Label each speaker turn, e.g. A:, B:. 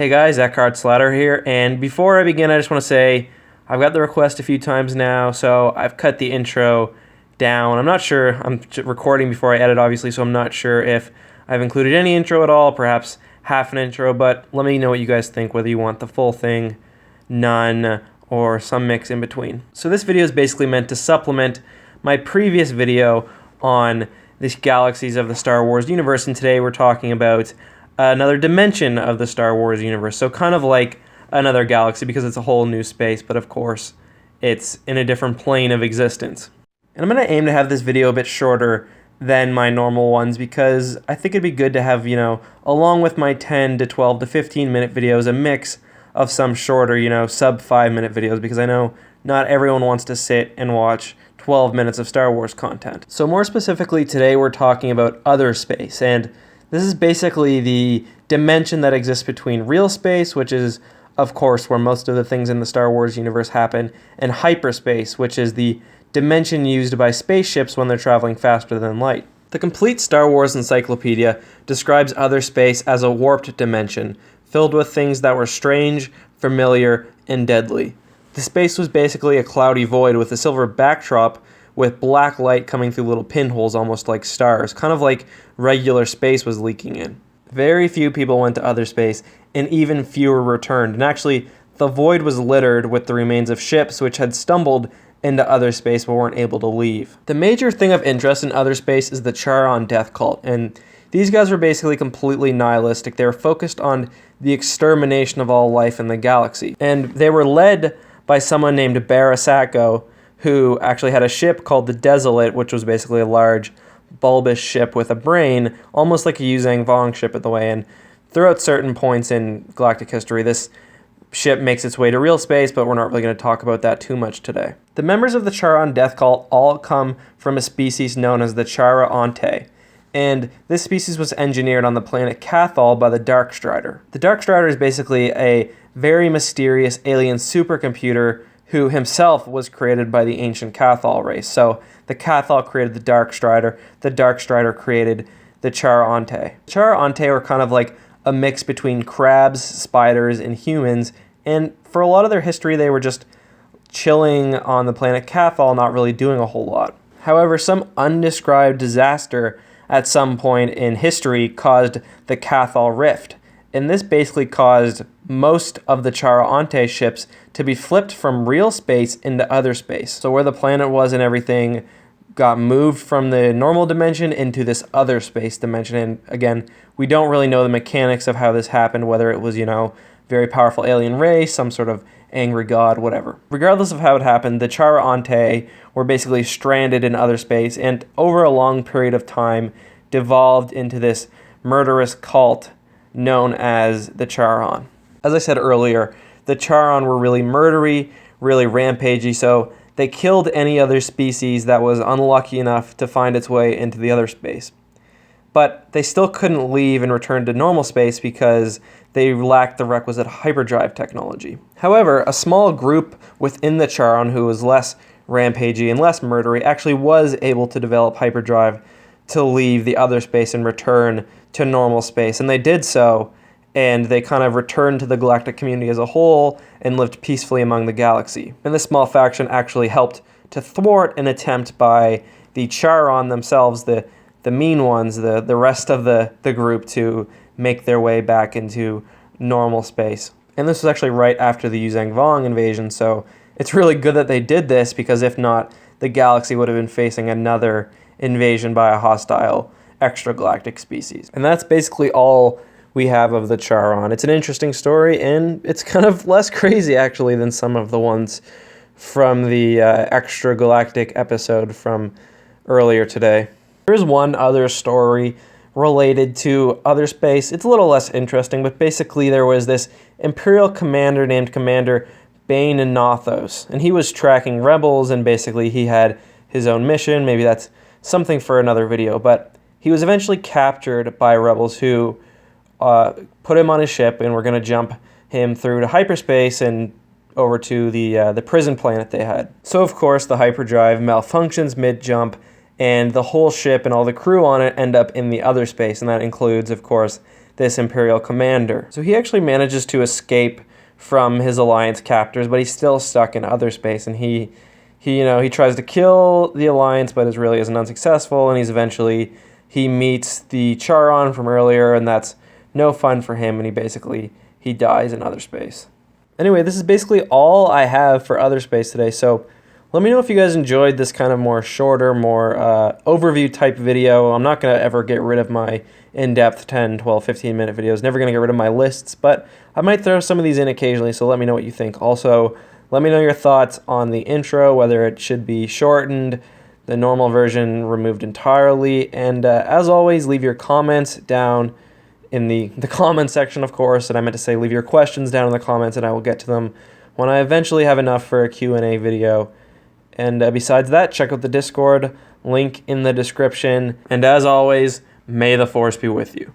A: Hey guys, EckhartsLadder here, and before I begin I just want to say I've got the request a few times now, so I've cut the intro down. I'm not sure, I'm recording before I edit obviously, so I'm not sure if I've included any intro at all, perhaps half an intro, but let me know what you guys think, whether you want the full thing, none, or some mix in between. So this video is basically meant to supplement my previous video on the galaxies of the Star Wars universe, and today we're talking about another dimension of the Star Wars universe. So kind of like another galaxy because it's a whole new space, but of course it's in a different plane of existence. And I'm going to aim to have this video a bit shorter than my normal ones because I think it'd be good to have, along with my 10 to 12 to 15 minute videos, a mix of some shorter, sub 5 minute videos, because I know not everyone wants to sit and watch 12 minutes of Star Wars content. So more specifically today we're talking about OtherSpace, and this is basically the dimension that exists between real space, which is, of course, where most of the things in the Star Wars universe happen, and hyperspace, which is the dimension used by spaceships when they're traveling faster than light. The complete Star Wars encyclopedia describes OtherSpace as a warped dimension, filled with things that were strange, familiar, and deadly. The space was basically a cloudy void with a silver backdrop with black light coming through little pinholes almost like stars, kind of like regular space was leaking in. Very few people went to OtherSpace, and even fewer returned, and actually the void was littered with the remains of ships which had stumbled into OtherSpace but weren't able to leave. The major thing of interest in OtherSpace is the Charon death cult, and these guys were basically completely nihilistic. They were focused on the extermination of all life in the galaxy, and they were led by someone named Barasako, who actually had a ship called the Desolate, which was basically a large, bulbous ship with a brain, almost like a Yuzhang Vong ship at the way. And throughout certain points in galactic history, this ship makes its way to real space, but we're not really going to talk about that too much today. The members of the Charon death cult all come from a species known as the Charon, and this species was engineered on the planet Cathal by the Dark Strider. The Dark Strider is basically a very mysterious alien supercomputer who himself was created by the ancient Cathal race. So the Cathal created the Dark Strider created the Charon. The Charon were kind of like a mix between crabs, spiders, and humans, and for a lot of their history they were just chilling on the planet Cathal, not really doing a whole lot. However, some undescribed disaster at some point in history caused the Cathal rift, and this basically caused most of the Charon ships to be flipped from real space into OtherSpace. So where the planet was and everything got moved from the normal dimension into this OtherSpace dimension. And again, we don't really know the mechanics of how this happened, whether it was, very powerful alien race, some sort of angry god, whatever. Regardless of how it happened, the Charon were basically stranded in OtherSpace and over a long period of time devolved into this murderous cult known as the Charon. As I said earlier, the Charon were really murdery, really rampagey, so they killed any other species that was unlucky enough to find its way into the OtherSpace. But they still couldn't leave and return to normal space because they lacked the requisite hyperdrive technology. However, a small group within the Charon who was less rampagey and less murdery actually was able to develop hyperdrive to leave the OtherSpace and return to normal space, and they did so, and they kind of returned to the galactic community as a whole and lived peacefully among the galaxy. And this small faction actually helped to thwart an attempt by the Charon themselves, the mean ones, the rest of the group, to make their way back into normal space. And this was actually right after the Yuzhang Vong invasion, so it's really good that they did this, because if not, the galaxy would have been facing another invasion by a hostile extragalactic species. And that's basically all we have of the Charon. It's an interesting story, and it's kind of less crazy actually than some of the ones from the extragalactic episode from earlier today. There's one other story related to OtherSpace. It's a little less interesting, but basically there was this Imperial commander named Commander Bane Nothos, and he was tracking rebels, and basically he had his own mission. Maybe that's something for another video, but he was eventually captured by rebels who put him on his ship and were going to jump him through to hyperspace and over to the prison planet they had. So of course the hyperdrive malfunctions mid-jump, and the whole ship and all the crew on it end up in the OtherSpace, and that includes, of course, this Imperial commander. So he actually manages to escape from his Alliance captors, but he's still stuck in OtherSpace, and he tries to kill the Alliance, but isn't unsuccessful, and he meets the Charon from earlier, and that's no fun for him, and he dies in OtherSpace. Anyway, this is basically all I have for OtherSpace today, so let me know if you guys enjoyed this kind of more shorter, more overview type video. I'm not going to ever get rid of my in-depth 10, 12, 15-minute videos. Never going to get rid of my lists, but I might throw some of these in occasionally, so let me know what you think. Also, let me know your thoughts on the intro, whether it should be shortened, the normal version removed entirely, and as always, leave your comments down in the comment section, of course, and I meant to say leave your questions down in the comments, and I will get to them when I eventually have enough for a Q&A video. And besides that, check out the Discord, link in the description, and as always, may the Force be with you.